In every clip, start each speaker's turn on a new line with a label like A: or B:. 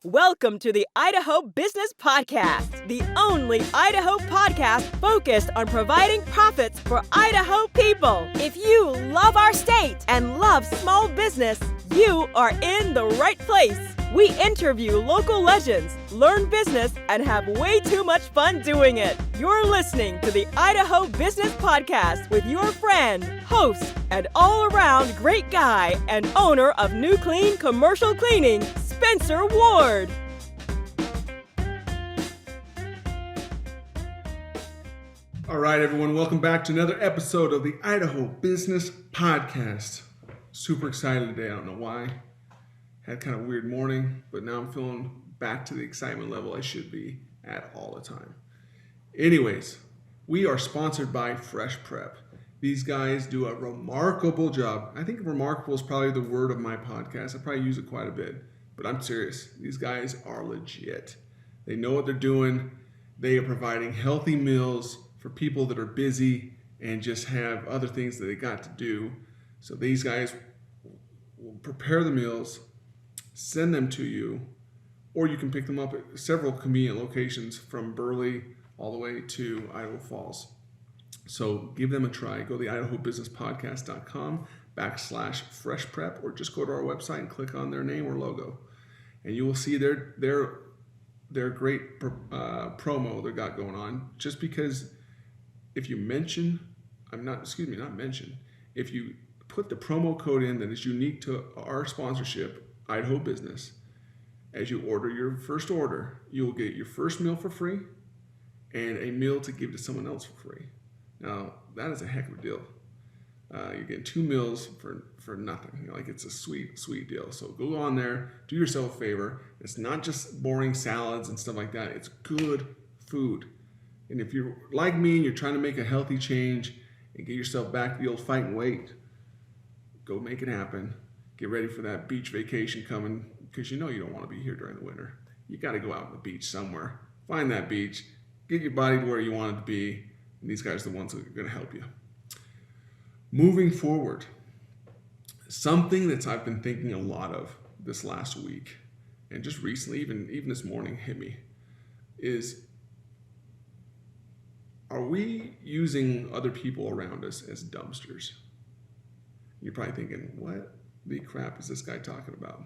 A: Welcome to the Idaho Business Podcast, the only Idaho podcast focused on providing profits for Idaho people. If you love our state and love small business, you are in the right place. We interview local legends, learn business, and have way too much fun doing it. You're listening to the Idaho Business Podcast with your friend, host, and all-around great guy and owner of New Clean Commercial Cleaning, Spencer Ward.
B: All right, everyone, welcome back to another episode of the Idaho Business Podcast. Super excited today. I don't know why. Had kind of a weird morning, but now I'm feeling back to the excitement level I should be at all the time. Anyways, we are sponsored by Fresh Prep. These guys do a remarkable job. I think remarkable is probably the word of my podcast. I probably use it quite a bit, but I'm serious. These guys are legit. They know what they're doing. They are providing healthy meals for people that are busy and just have other things that they got to do. So these guys will prepare the meals, send them to you, or you can pick them up at several convenient locations from Burley all the way to Idaho Falls. So give them a try. Go to the idahobusinesspodcast.com/fresh prep, or just go to our website and click on their name or logo, and you will see their great promo they got going on. Just because if you mention, if you put the promo code in that is unique to our sponsorship, Idaho Business, as you order your first order, you will get your first meal for free and a meal to give to someone else for free. Now, that is a heck of a deal. You're getting 2 meals for nothing. Like, it's a sweet, sweet deal. So go on there, do yourself a favor. It's not just boring salads and stuff like that. It's good food. And if you're like me and you're trying to make a healthy change and get yourself back to the old fight and weight, go make it happen. Get ready for that beach vacation coming, because you know you don't want to be here during the winter. You got to go out on the beach somewhere. Find that beach. Get your body to where you want it to be. And these guys are the ones that are going to help you. Moving forward, something that I've been thinking a lot of this last week, and just recently, even this morning hit me, is, are we using other people around us as dumpsters? You're probably thinking, what the crap is this guy talking about?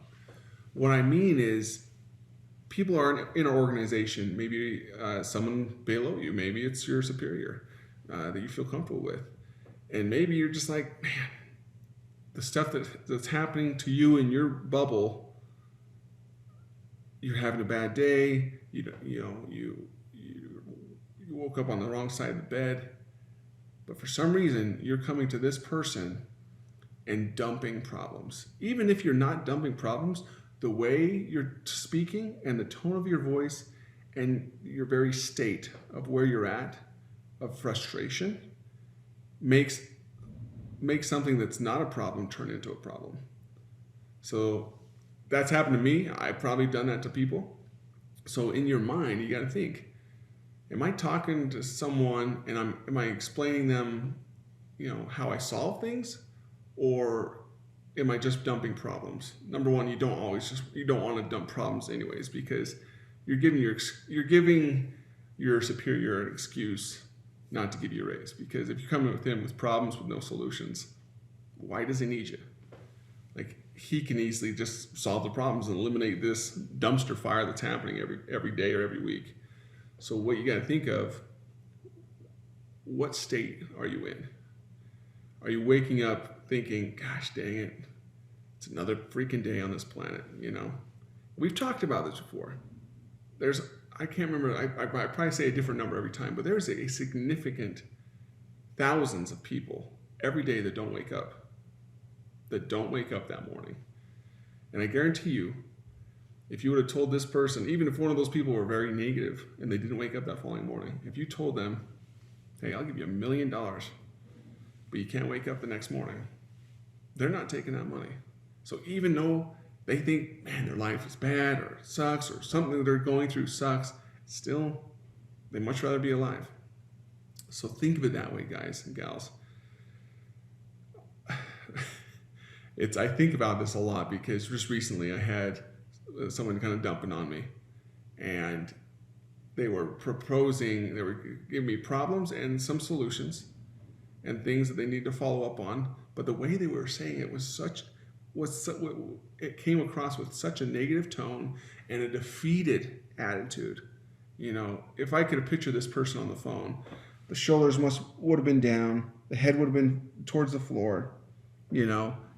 B: What I mean is, people are in an organization, maybe someone below you, maybe it's your superior that you feel comfortable with. And maybe you're just like, man, the stuff that's happening to you in your bubble, you're having a bad day, you woke up on the wrong side of the bed, but for some reason you're coming to this person and dumping problems. Even if you're not dumping problems, the way you're speaking and the tone of your voice and your very state of where you're at, of frustration, makes something that's not a problem turn into a problem. So that's happened to me. I've probably done that to people. So in your mind, you got to think, am I talking to someone and am I explaining them, how I solve things, or am I just dumping problems? Number one, you don't want to dump problems anyways, because you're giving your superior an excuse not to give you a raise. Because if you're coming with him with problems with no solutions, why does he need you? Like, he can easily just solve the problems and eliminate this dumpster fire that's happening every day or every week. So what you got to think of, what state are you in? Are you waking up thinking, gosh dang it, it's another freaking day on this planet, We've talked about this before. I can't remember, I probably say a different number every time, but there's a significant thousands of people every day that don't wake up that morning. And I guarantee you, if you would have told this person, even if one of those people were very negative and they didn't wake up that following morning, if you told them, hey, I'll give you $1 million, but you can't wake up the next morning, they're not taking that money. So even though they think, man, their life is bad or it sucks or something that they're going through sucks, still, they'd much rather be alive. So think of it that way, guys and gals. I think about this a lot because just recently I had someone kind of dumping on me, and they were giving me problems and some solutions and things that they need to follow up on. But the way they were saying it it came across with such a negative tone and a defeated attitude. If I could have pictured this person on the phone, the shoulders would have been down, the head would have been towards the floor,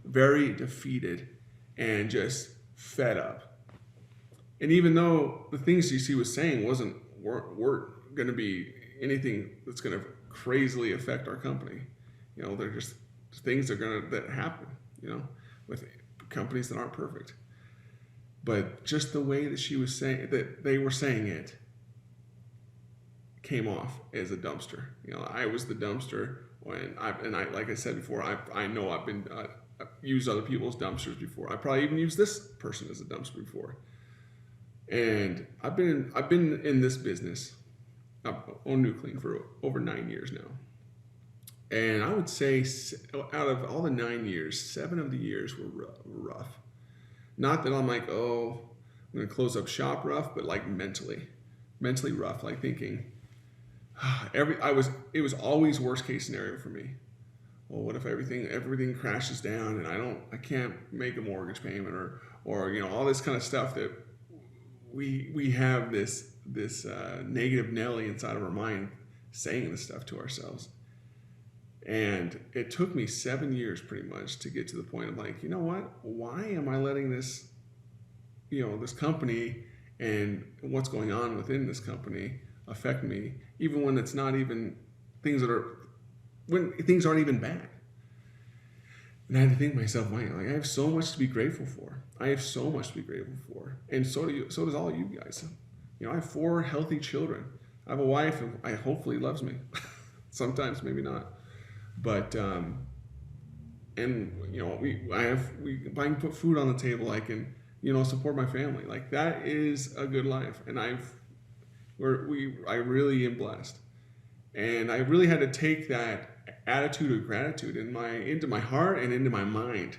B: very defeated and just fed up. And even though the things DC was saying weren't going to be anything that's going to crazily affect our company, they're just things that happen, with companies that aren't perfect. But just the way that she was saying that they were saying it came off as a dumpster. I was the dumpster when I like I said before, I know I've used other people's dumpsters before. I probably even used this person as a dumpster before. And I've been in this business, I've owned NuClean for over 9 years now. And I would say out of all the 9 years, 7 of the years were rough. Not that I'm like, I'm going to close up shop rough, but like mentally rough, like thinking, it was always worst case scenario for me. Well, what if everything crashes down and I can't make a mortgage payment or all this kind of stuff that we have this negative Nelly inside of our mind saying this stuff to ourselves. And it took me 7 years pretty much to get to the point of like, you know what? Why am I letting this, this company and what's going on within this company affect me, even when it's not even when things aren't even bad? And I had to think to myself, I have so much to be grateful for. And so does all you guys. I have 4 healthy children. I have a wife who hopefully loves me. Sometimes, maybe not. But if I can put food on the table, I can support my family. Like, that is a good life, and I really am blessed. And I really had to take that attitude of gratitude into my heart and into my mind,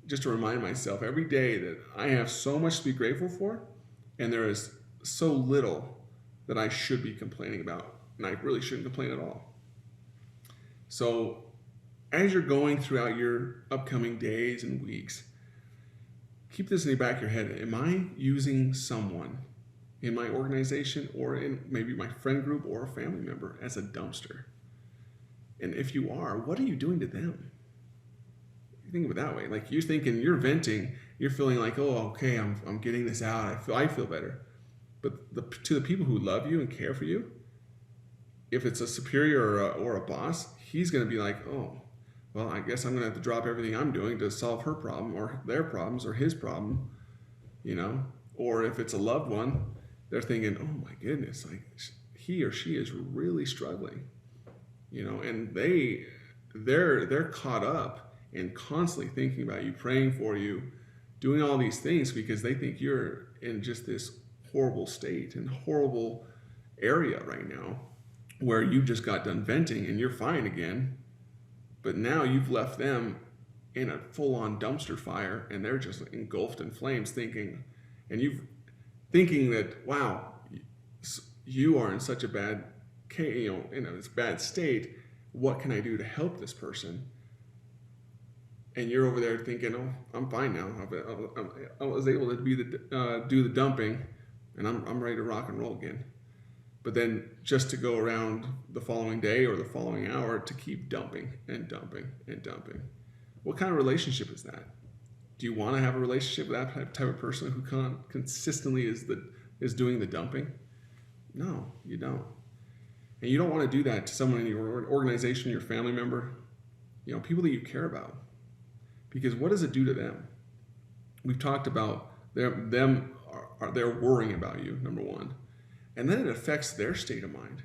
B: just to remind myself every day that I have so much to be grateful for, and there is so little that I should be complaining about, and I really shouldn't complain at all. So as you're going throughout your upcoming days and weeks, keep this in the back of your head. Am I using someone in my organization or in maybe my friend group or a family member as a dumpster? And if you are, what are you doing to them? You think of it that way. Like, you're thinking, you're venting, you're feeling like, okay, I'm getting this out. I feel better. But to the people who love you and care for you, if it's a superior or a boss, he's going to be like, well, I guess I'm going to have to drop everything I'm doing to solve her problem or their problems or his problem, Or if it's a loved one, they're thinking, oh my goodness, like he or she is really struggling, and they're caught up and constantly thinking about you, praying for you, doing all these things because they think you're in just this horrible state and horrible area right now where you just got done venting and you're fine again, but now you've left them in a full-on dumpster fire and they're just engulfed in flames, thinking that, wow, you are in such a bad, in this bad state. What can I do to help this person? And you're over there thinking, I'm fine now. I was able to do the dumping, and I'm ready to rock and roll again. But then just to go around the following day or the following hour to keep dumping and dumping and dumping. What kind of relationship is that? Do you want to have a relationship with that type of person who consistently is doing the dumping? No, you don't. And you don't want to do that to someone in your organization, your family member, people that you care about. Because what does it do to them? We've talked about they're worrying about you, number one. And then it affects their state of mind.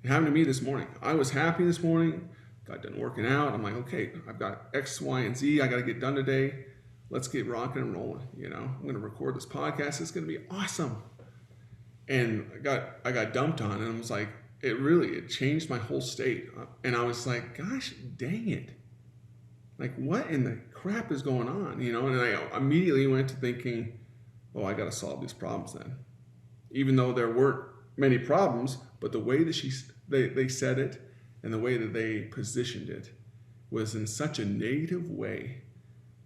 B: It happened to me this morning. I was happy this morning, got done working out. I'm like, okay, I've got X, Y, and Z I got to get done today. Let's get rocking and rolling. I'm going to record this podcast. It's going to be awesome. And I got dumped on, and I was like, it changed my whole state. And I was like, gosh, dang it. Like, what in the crap is going on? And I immediately went to thinking, oh, I got to solve these problems then. Even though there weren't many problems, but the way that they said it and the way that they positioned it was in such a negative way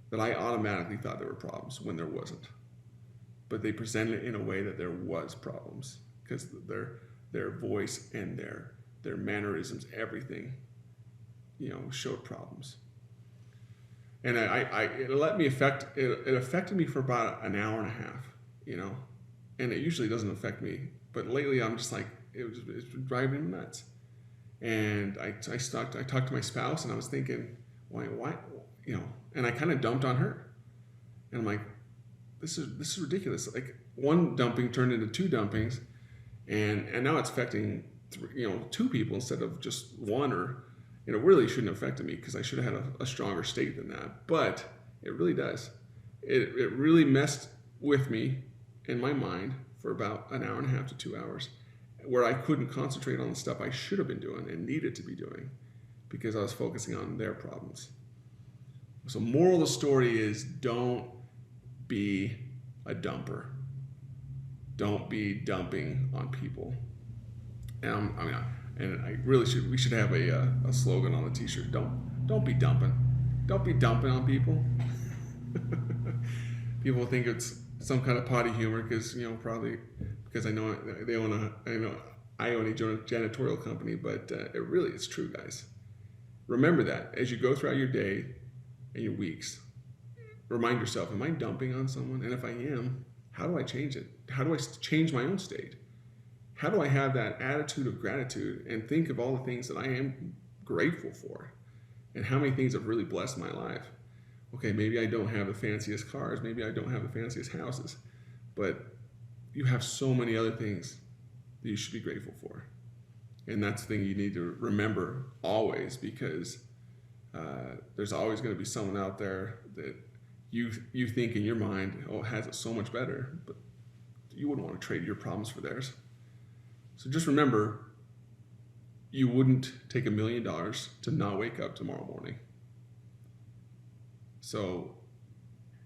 B: that I automatically thought there were problems when there wasn't. But they presented it in a way that there was problems because their voice and their mannerisms, everything, showed problems. And it affected me for about an hour and a half, and it usually doesn't affect me. But lately I'm just like, it's driving me nuts. And I talked to my spouse and I was thinking, why, and I kind of dumped on her. And I'm like, this is ridiculous. Like one dumping turned into two dumpings and now it's affecting two people instead of just one, or really shouldn't have affected me because I should have had a stronger state than that. But it really does. It really messed with me in my mind for about an hour and a half to 2 hours, where I couldn't concentrate on the stuff I should have been doing and needed to be doing because I was focusing on their problems. So moral of the story is, don't be a dumper. Don't be dumping on people. And we should have a slogan on the t-shirt. Don't be dumping. Don't be dumping on people. People think it's some kind of potty humor because, probably because I know I own a janitorial company, but it's true, guys. Remember that as you go throughout your day and your weeks, remind yourself, am I dumping on someone? And if I am, how do I change it? How do I change my own state? How do I have that attitude of gratitude and think of all the things that I am grateful for and how many things have really blessed my life? Okay, maybe I don't have the fanciest cars, maybe I don't have the fanciest houses, but you have so many other things that you should be grateful for. And that's the thing you need to remember always, because there's always going to be someone out there that you think in your mind, has it so much better, but you wouldn't want to trade your problems for theirs. So just remember, you wouldn't take $1 million to not wake up tomorrow morning. So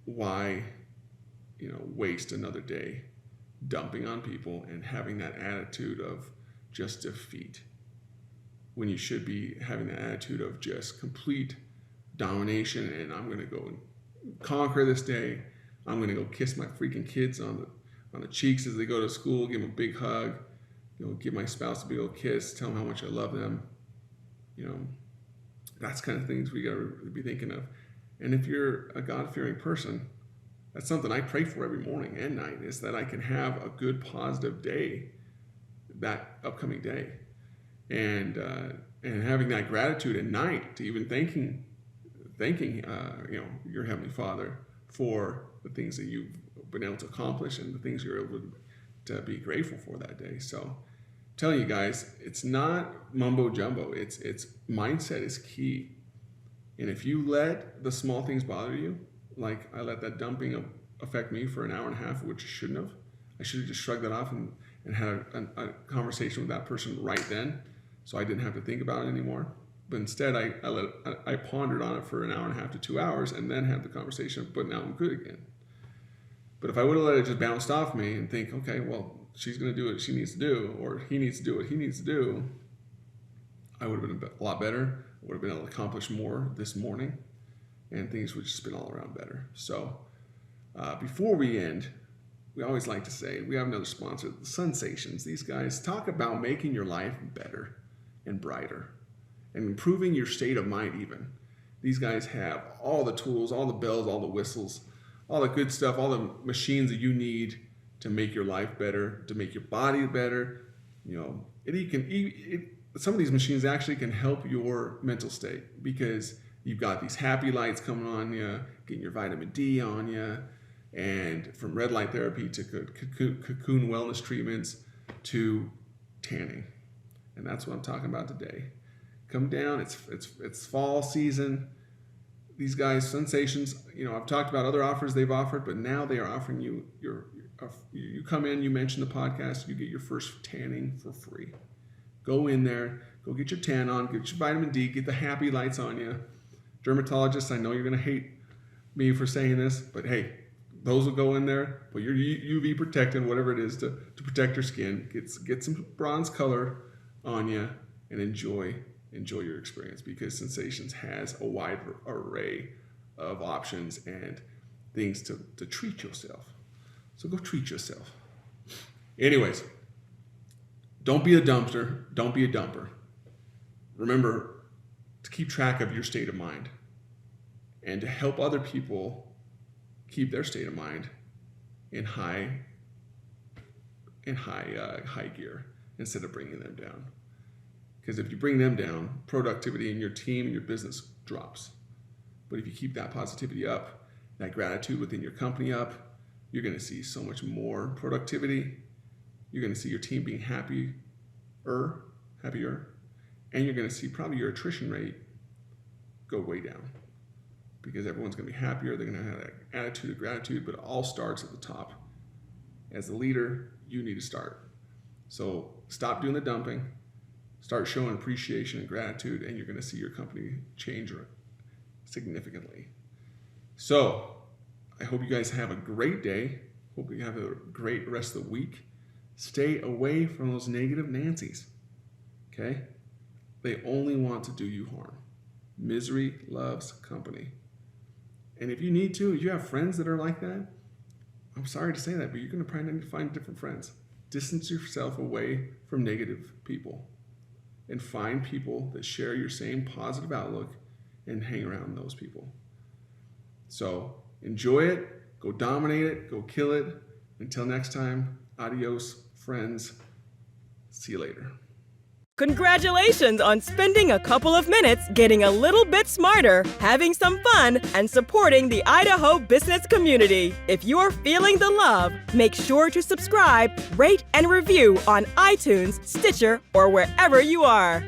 B: why, waste another day dumping on people and having that attitude of just defeat, when you should be having that attitude of just complete domination, and I'm going to go and conquer this day. I'm going to go kiss my freaking kids on the cheeks as they go to school, give them a big hug, give my spouse a big old kiss, tell them how much I love them. That's kind of things we got to be thinking of. And if you're a God-fearing person, that's something I pray for every morning and night, is that I can have a good, positive day that upcoming day. And having that gratitude at night to even thanking your Heavenly Father for the things that you've been able to accomplish and the things you're able to be grateful for that day. So I'm telling you guys, it's not mumbo jumbo. It's mindset is key. And if you let the small things bother you, like I let that dumping affect me for an hour and a half, which I shouldn't have. I should have just shrugged that off and had a conversation with that person right then, so I didn't have to think about it anymore. But instead, I pondered on it for an hour and a half to 2 hours and then had the conversation, but now I'm good again. But if I would have let it just bounce off me and think, okay, well, she's going to do what she needs to do, or he needs to do what he needs to do, I would have been a lot better. I would have been able to accomplish more this morning, and things would just been all around better. So before we end, we always like to say, we have another sponsor, the Sensations. These guys talk about making your life better and brighter and improving your state of mind even. These guys have all the tools, all the bells, all the whistles, all the good stuff, all the machines that you need to make your life better, to make your body better. Some of these machines actually can help your mental state, because you've got these happy lights coming on you, getting your vitamin D on you, and from red light therapy to cocoon wellness treatments to tanning. And that's what I'm talking about today. Come down, it's fall season. These guys, Sensations, I've talked about other offers they've offered, but now they are offering you you come in, you mention the podcast, you get your first tanning for free. Go in there, go get your tan on, get your vitamin D, get the happy lights on you. Dermatologists, I know you're going to hate me for saying this, but hey, Those will go in there. Put your UV protectant, whatever it is, to protect your skin. Get some bronze color on you and enjoy your experience, because Sensations has a wide array of options and things to treat yourself. So go treat yourself. Anyways, don't be a dumpster. Don't be a dumper. Remember to keep track of your state of mind and to help other people keep their state of mind in high gear instead of bringing them down. Because if you bring them down, productivity in your team and your business drops. But if you keep that positivity up, that gratitude within your company up, you're going to see so much more productivity. You're going to see your team being happier, and you're going to see probably your attrition rate go way down, because everyone's going to be happier. They're going to have that attitude of gratitude, but it all starts at the top. As the leader, you need to start. So stop doing the dumping, start showing appreciation and gratitude, and you're going to see your company change significantly. So I hope you guys have a great day. Hope you have a great rest of the week. Stay away from those negative Nancys, okay? They only want to do you harm. Misery loves company. And if you need to, if you have friends that are like that, I'm sorry to say that, but you're going to probably need to find different friends. Distance yourself away from negative people and find people that share your same positive outlook and hang around those people. So enjoy it, go dominate it, go kill it. Until next time, adios, friends. See you later.
A: Congratulations on spending a couple of minutes getting a little bit smarter, having some fun, and supporting the Idaho business community. If you're feeling the love, make sure to subscribe, rate, and review on iTunes, Stitcher, or wherever you are.